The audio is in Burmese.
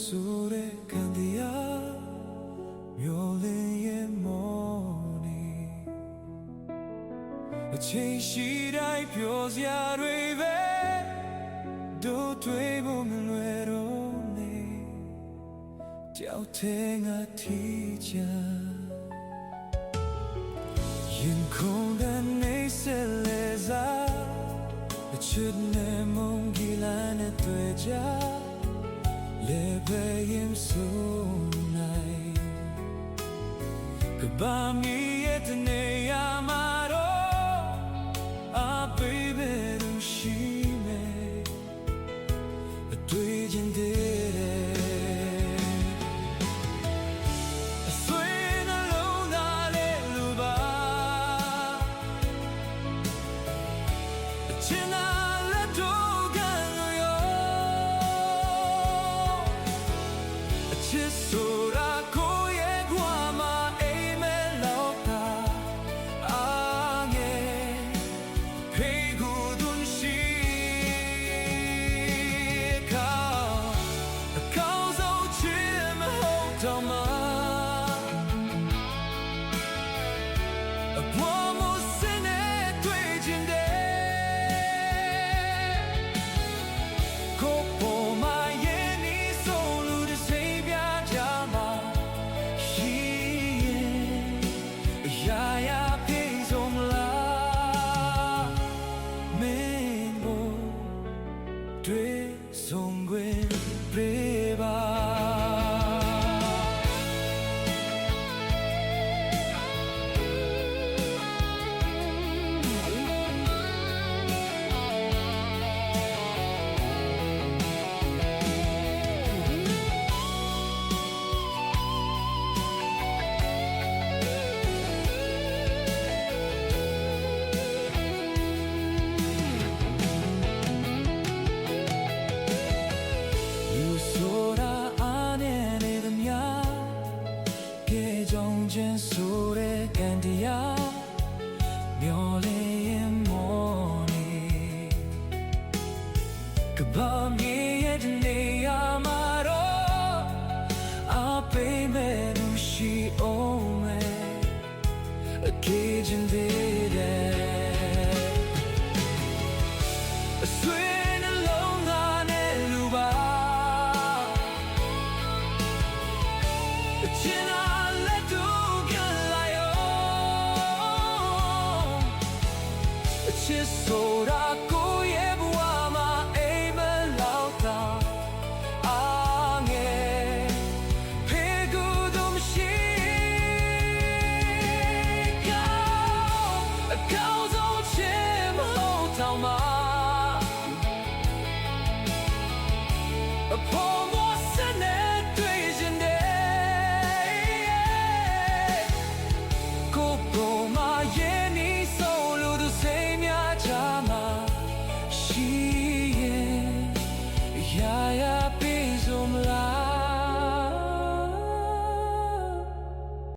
ဆိုတဲ့ခံတရားမျိုးလင်းရဲ့မော်နေအချိန်ရှိတိုင်းပြောစရာတွေပဲတို့တွေ့ဖို့မလွယ်တော့နေကြောက်တဲ့ငါထီချာရင်ခုန်တဲ့နေစလဲစားအချစ်နဲ့မုန်းကြီးလာနဲ့တွေ့ကြလေပဲရင်ဆိုနိုင်ကဘာမီရဲ့တနေရာမှာတော့အဘေးပဲလို့ရှိမယ်အတွေ့ချင်တဲ့အဆွေနှလုံးသားလေးလူပါအချင်သာလက်တို့ကန်လို့ရောအချစ်ဆိုတာကိုရဲ့ကွာမှာအိမ်မဲလောက်တာအားငယ်ဖေးကိုတွန်းရှိအကောင်းဆုံးချစ်မဟုတ်တော့မှအပေါ်မစနဲ့တွေ့ချင်တယ်ကိုပေါ်မှာရဲ့နီးဆုံးလူတစ်စိမ်ပြကြမှာရှိရဲ့ရာရာပြေဆုံးလားမင်းကိုတွေ့ဆုံးခွင့်ပေးပါဆိုတာအားနဲ့နေသမျှကဲကြောင့်ချင်းဆိုတဲ့ကန်တရားမျောလေးရင်မော်နေကဘာမြေရဲ့နေရာမှာတော့အပိမဲ့လို့ရှိအောင်မယ်အကေးချင်သေးတယ်အဆွေနှလုံးသားနဲ့လူပါချင်တာလက်တို့ကန်လာရောအချစ်ဆိုတာကိုရဲ့ဘဝမှာအိမ်မလောက်တာအားငယ်ဖေးကိုတော့မရှိအကောင်းဆုံးချစ်မဟုတ်တော့မှအပေါ်မစနဲ့တွေ့ချင်တယ်ရဲ့နီးဆုံးလူသူစိမ်များချာမှာရှိရဲ့ရာရာ